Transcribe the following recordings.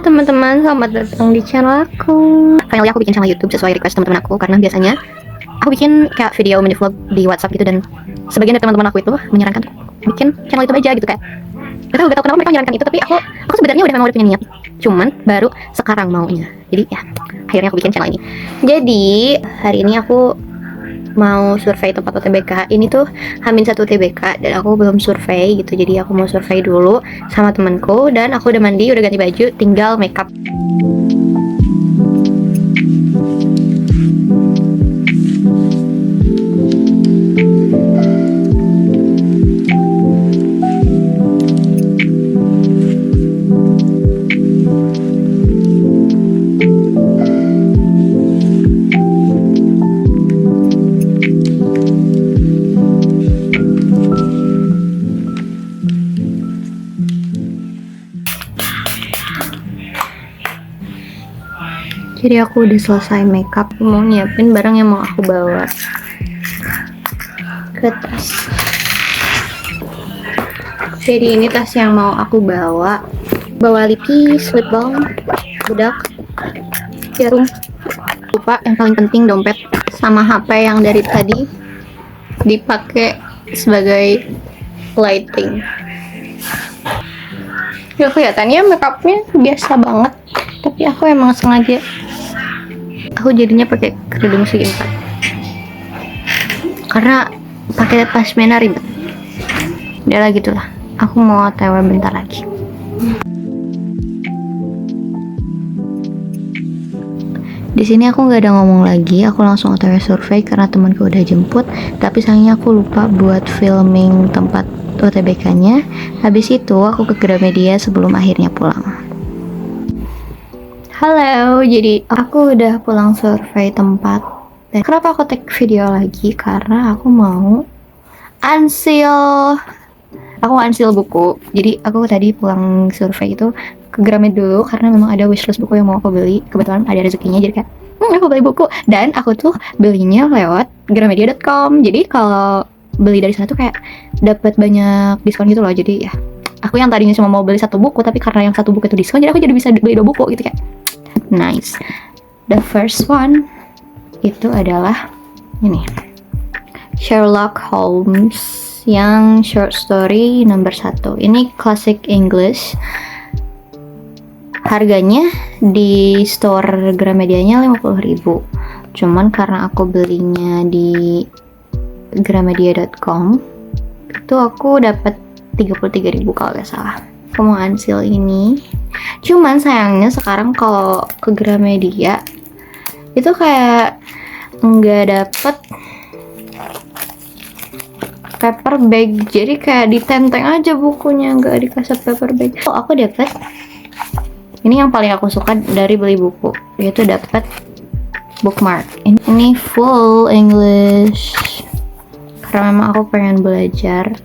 teman-teman, selamat datang di channel aku. Finally aku bikin channel YouTube sesuai request teman-teman aku, karena biasanya aku bikin kayak video mini vlog di WhatsApp gitu, dan sebagian dari teman-teman aku itu menyarankan bikin channel YouTube aja gitu kan. Gak tau kenapa mereka menyarankan itu, tapi aku sebenarnya udah punya niat, cuman baru sekarang maunya. Jadi ya akhirnya aku bikin channel ini. Jadi hari ini aku mau survei tempat UTBK. Ini tuh H-1 UTBK dan aku belum survei gitu. Jadi aku mau survei dulu sama temanku, dan aku udah mandi, udah ganti baju, tinggal makeup. Jadi aku udah selesai makeup, mau nyiapin barang yang mau aku bawa ke tas. Jadi ini tas yang mau aku bawa lipis, lip balm, bedak, jarum, lupa yang paling penting dompet sama HP yang dari tadi dipakai sebagai lighting. Ya kelihatannya makeupnya biasa banget, tapi aku emang sengaja. Aku jadinya pakai kerudung segi empat karena pakai pasmena ribet. Udah lah gitulah, aku mau OTW bentar lagi. Di sini aku nggak ada ngomong lagi, aku langsung OTW survei karena temanku udah jemput. Tapi sayangnya aku lupa buat filming tempat UTBK-nya. Habis itu aku ke Gramedia sebelum akhirnya pulang. Halo, jadi aku udah pulang survei tempat. Dan kenapa aku take video lagi? Karena aku mau unseal buku. Jadi aku tadi pulang survei itu ke Gramet dulu karena memang ada wishlist buku yang mau aku beli. Kebetulan ada rezekinya, jadi kayak aku beli buku. Dan aku tuh belinya lewat gramedia.com. Jadi kalau beli dari sana tuh kayak dapat banyak diskon gitu loh. Jadi ya aku yang tadinya cuma mau beli satu buku, tapi karena yang satu buku itu diskon, jadi aku jadi bisa beli 2 buku gitu kayak nice. The first one itu adalah ini, Sherlock Holmes yang short story nomor 1. Ini classic English. Harganya di store Gramedianya 50.000. Cuman karena aku belinya di gramedia.com itu aku dapat 33.000 kalau nggak salah. Aku mau unseal ini. Cuman sayangnya sekarang kalau ke Gramedia itu kayak nggak dapet paper bag, jadi kayak ditenteng aja bukunya, nggak dikasih paper bag. Oh, aku dapet ini yang paling aku suka dari beli buku, yaitu dapet bookmark. Ini full English karena memang aku pengen belajar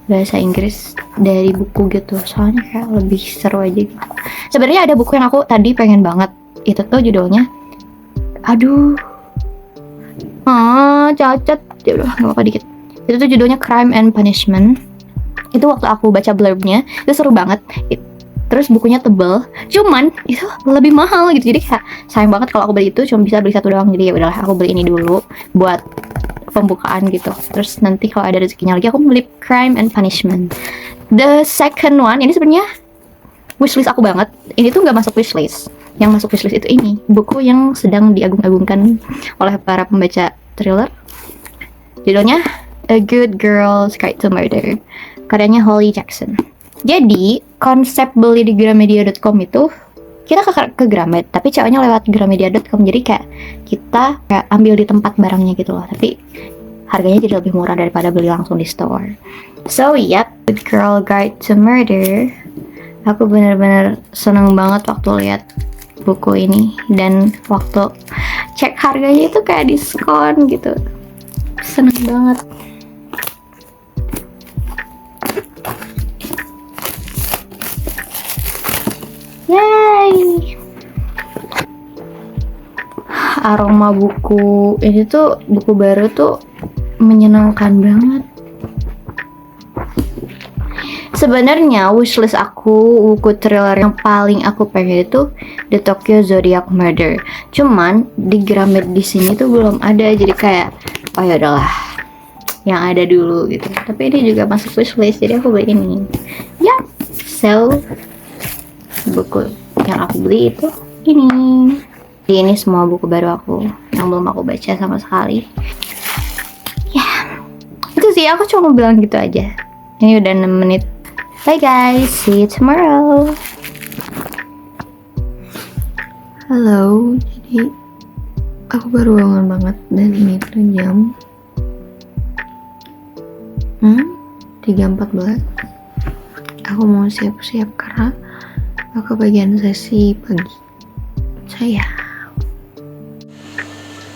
bahasa Inggris dari buku gitu, soalnya kayak lebih seru aja gitu. Sebenarnya ada buku yang aku tadi pengen banget, itu tuh judulnya cacat ya, udah nggak apa-apa dikit. Itu tuh judulnya Crime and Punishment. Itu waktu aku baca blurbnya itu seru banget. Terus bukunya tebel, cuman itu lebih mahal gitu, jadi kayak sayang banget kalau aku beli itu cuma bisa beli satu doang. Jadi ya udahlah, aku beli ini dulu buat pembukaan gitu. Terus nanti kalau ada rezekinya lagi aku beli Crime and Punishment. The second one ini sebenarnya wishlist aku banget. Ini tuh nggak masuk wishlist. Yang masuk wishlist itu ini buku yang sedang diagung-agungkan oleh para pembaca thriller. Judulnya A Good Girl's Guide to Murder, karyanya Holly Jackson. Jadi konsep beli di gramedia.com itu kita ke Gramet, tapi ceweknya lewat gramedia.com. Jadi kayak kita kayak ambil di tempat barangnya gitu loh, tapi harganya jadi lebih murah daripada beli langsung di store. So yep, Good Girl Guide to Murder. Aku bener-bener seneng banget waktu lihat buku ini, dan waktu cek harganya itu kayak diskon gitu. Seneng banget. Yay! Aroma buku ini tuh, buku baru tuh menyenangkan banget. Sebenarnya wishlist aku buku thriller yang paling aku pengen itu The Tokyo Zodiac Murder. Cuman di Gramet di sini tuh belum ada, jadi kayak oh ya udahlah yang ada dulu gitu. Tapi ini juga masuk wishlist, jadi aku beli ini. Ya, so buku yang aku beli itu ini. Jadi ini semua buku baru aku yang belum aku baca sama sekali. Ya, itu sih, aku cuma bilang gitu aja. Ini udah 6 menit. Bye guys, see you tomorrow. Halo, jadi aku baru bangun banget dan ini tuh jam 3.14. Aku mau siap-siap karena aku bagian sesi pagi.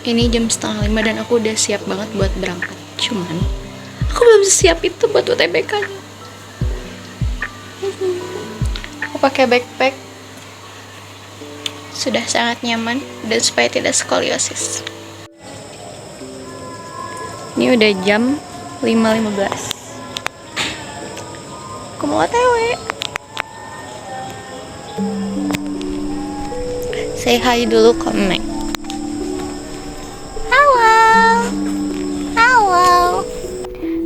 Ini jam 4:30 dan aku udah siap banget buat berangkat. Cuman aku belum siap itu buat UTBK-nya. Aku pakai backpack sudah sangat nyaman dan supaya tidak skoliosis. Ini udah jam 5.15. Aku mau OTW. Say hi dulu, komen.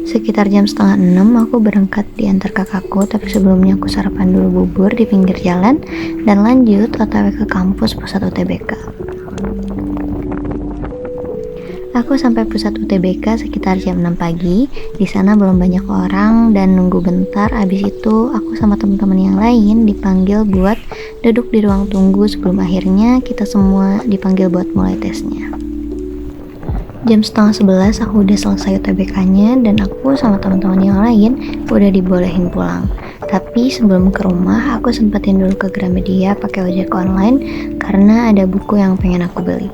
Sekitar jam 5:30 aku berangkat diantar kakakku, tapi sebelumnya aku sarapan dulu bubur di pinggir jalan dan lanjut OTW ke kampus pusat UTBK. Aku sampai pusat UTBK sekitar jam 6 pagi. Di sana belum banyak orang dan nunggu bentar. Abis itu aku sama teman-teman yang lain dipanggil buat duduk di ruang tunggu sebelum akhirnya kita semua dipanggil buat mulai tesnya. Jam 10:30 aku udah selesai UTBK-nya dan aku sama teman-teman yang lain udah dibolehin pulang. Tapi sebelum ke rumah, aku sempetin dulu ke Gramedia pakai ojek online karena ada buku yang pengen aku beli.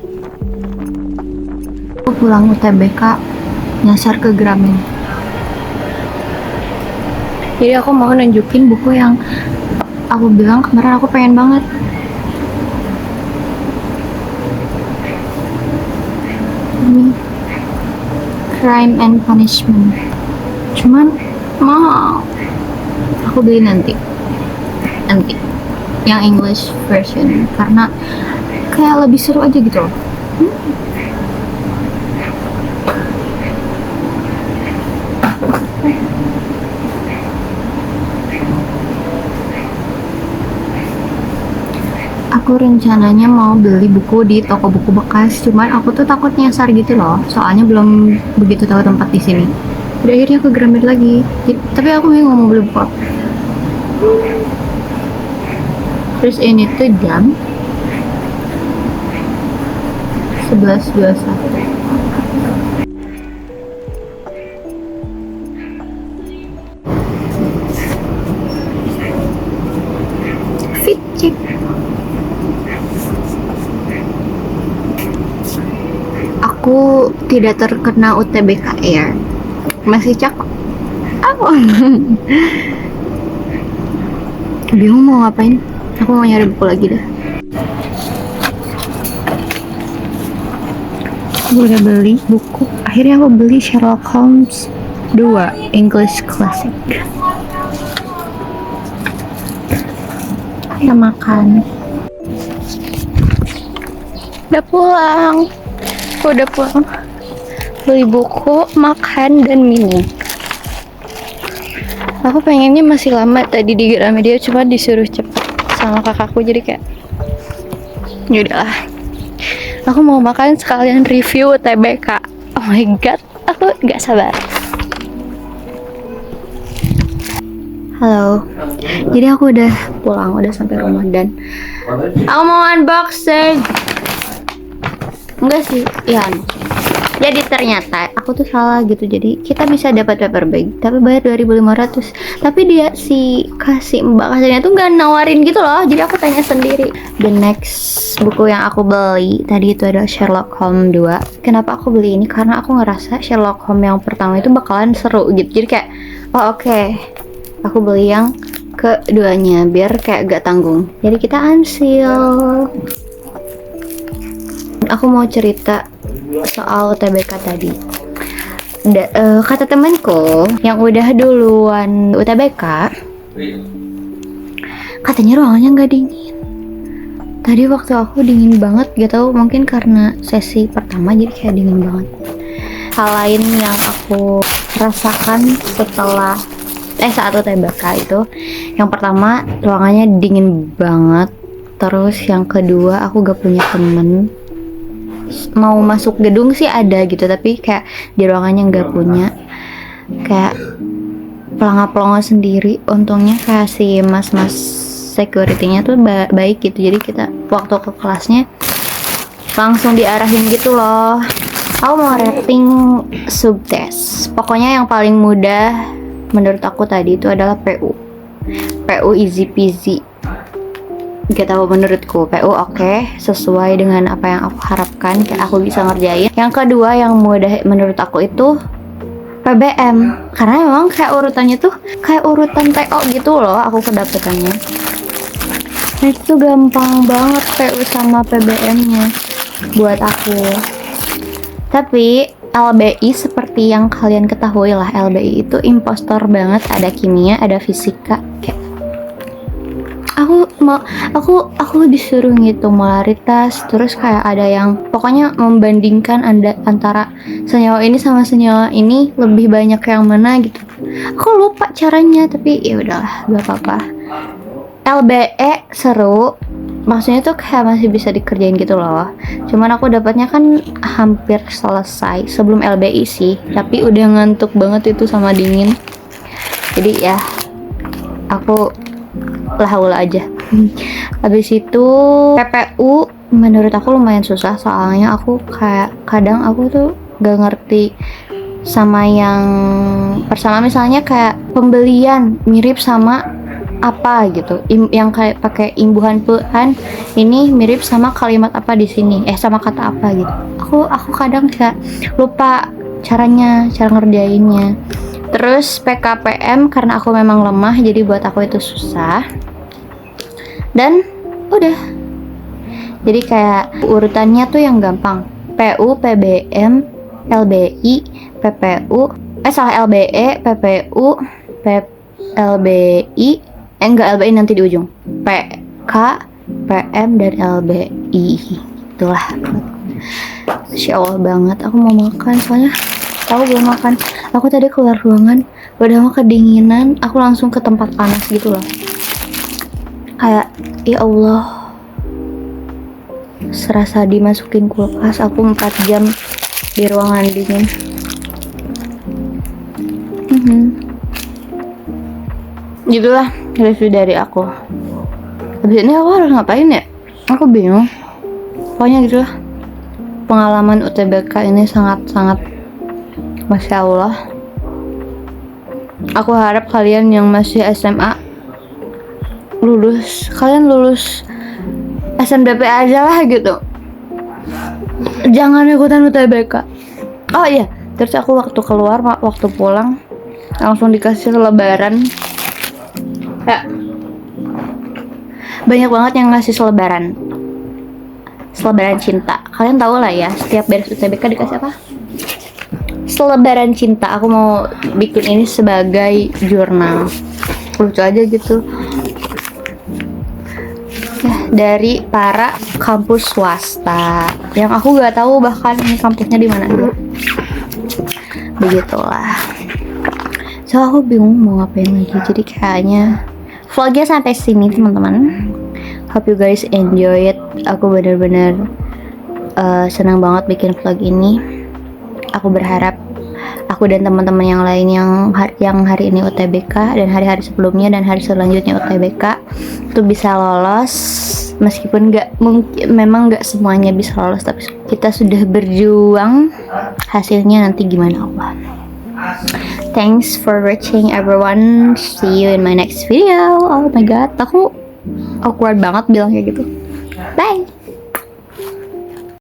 Aku pulang UTBK nyasar ke Gramet. Jadi aku mau nunjukin buku yang aku bilang kemarin aku pengen banget. Ini Crime and Punishment. Cuman mahal. Aku beli nanti yang English version karena kayak lebih seru aja gitu loh. Aku rencananya mau beli buku di toko buku bekas, cuman aku tuh takut nyasar gitu loh, soalnya belum begitu tahu tempat di sini. Udah akhirnya ke Gramet lagi, tapi aku bingung mau beli buku apa. Terus ini tuh jam 11.21. Fit check. Aku tidak terkena UTBK Air. Masih cakep. Apa? Bingung mau ngapain. Aku mau nyari buku lagi dah. Aku udah beli buku. Akhirnya aku beli Sherlock Holmes 2 English Classic. Kita makan. Udah pulang. Aku udah pulang, beli buku, makan, dan minum. Aku pengennya masih lama tadi di Gramedia, cuma disuruh cepet sama kakakku, jadi kayak yaudahlah. Aku mau makan sekalian review UTBK. Oh my god, aku gak sabar. Halo, jadi aku udah pulang, udah sampai rumah dan aku mau unboxing. Enggak sih, ya. Jadi ternyata aku tuh salah gitu. Jadi kita bisa dapat paper bag, tapi bayar 2.500. Tapi dia kasih mbak kasirnya tuh nggak nawarin gitu loh. Jadi aku tanya sendiri. The next buku yang aku beli tadi itu adalah Sherlock Holmes 2. Kenapa aku beli ini? Karena aku ngerasa Sherlock Holmes yang pertama itu bakalan seru gitu. Jadi kayak oh oke. Aku beli yang keduanya biar kayak gak tanggung. Jadi kita unseal. Aku mau cerita soal UTBK tadi. Kata temanku yang udah duluan UTBK, Katanya ruangannya nggak dingin. Tadi waktu aku dingin banget, gak tau mungkin karena sesi pertama jadi kayak dingin banget. Hal lain yang aku rasakan setelah saat UTBK itu, yang pertama ruangannya dingin banget. Terus yang kedua aku gak punya temen. Mau masuk gedung sih ada gitu, tapi kayak di ruangannya gak punya. Kayak pelangap-pelongo sendiri. Untungnya kayak si mas-mas security-nya tuh baik gitu, jadi kita waktu ke kelasnya langsung diarahin gitu loh. Aku mau rating subtest. Pokoknya yang paling mudah menurut aku tadi itu adalah PU. PU easy peasy. Gak tahu, menurutku PU oke, sesuai dengan apa yang aku harapkan, kayak aku bisa ngerjain. Yang kedua yang mudah menurut aku itu PBM, karena memang kayak urutannya tuh kayak urutan TO gitu loh, aku kedapetannya. Nah, itu gampang banget PU sama PBM-nya buat aku. Tapi LBI seperti yang kalian ketahui lah, LBI itu impostor banget. Ada kimia, ada fisika. Kayak aku disuruh ngitung molaritas, terus kayak ada yang pokoknya membandingkan antara senyawa ini sama senyawa ini lebih banyak yang mana gitu. Aku lupa caranya, tapi ya udahlah, gak apa-apa. LBE seru, maksudnya tuh kayak masih bisa dikerjain gitu loh. Cuman aku dapatnya kan hampir selesai sebelum LBI sih, tapi udah ngantuk banget itu sama dingin. Jadi ya aku lah aja. Habis itu PPU menurut aku lumayan susah, soalnya aku kayak kadang aku tuh gak ngerti sama yang pertama, misalnya kayak pembelian mirip sama apa gitu, yang kayak pakai imbuhan pehan ini mirip sama kalimat apa di sini, sama kata apa gitu. Aku kadang kayak lupa cara ngerjainnya. Terus PKPM karena aku memang lemah, jadi buat aku itu susah. Dan udah. Jadi kayak urutannya tuh yang gampang. PU, PBM, LBI, PPU, LBE, PPU, LBI, enggak, LBI nanti di ujung. PK, PM, dan LBI. Itulah. Insya Allah banget. Aku mau makan, soalnya tahu belum makan. Aku tadi keluar ruangan, udah mau kedinginan, aku langsung ke tempat panas gitu loh. Kayak, ya Allah, serasa dimasukin kulkas. Aku 4 jam di ruangan dingin. Gitulah review dari aku. Habis ini aku harus ngapain ya? Aku bingung. Pokoknya gitulah. Pengalaman UTBK ini sangat-sangat Masya Allah. Aku harap kalian yang masih SMA lulus, kalian lulus SNBP aja lah gitu. Jangan ikutan UTBK. Oh iya, terus aku waktu keluar, waktu pulang langsung dikasih selebaran. Ya, banyak banget yang ngasih selebaran cinta. Kalian tahu lah ya, setiap beres UTBK dikasih apa? Selebaran cinta. Aku mau bikin ini sebagai jurnal, lucu aja gitu ya, dari para kampus swasta yang aku gak tahu bahkan ini kampusnya di mana. Begitulah. So aku bingung mau ngapain lagi, jadi kayaknya vlognya sampai sini teman-teman. Hope you guys enjoy it. Aku bener-bener senang banget bikin vlog ini. Aku berharap aku dan teman-teman yang lain yang hari ini UTBK dan hari-hari sebelumnya dan hari selanjutnya UTBK itu bisa lolos. Meskipun memang nggak semuanya bisa lolos, tapi kita sudah berjuang. Hasilnya nanti gimana Allah. Thanks for watching everyone. See you in my next video. Oh my god, aku awkward banget bilang kayak gitu. Bye.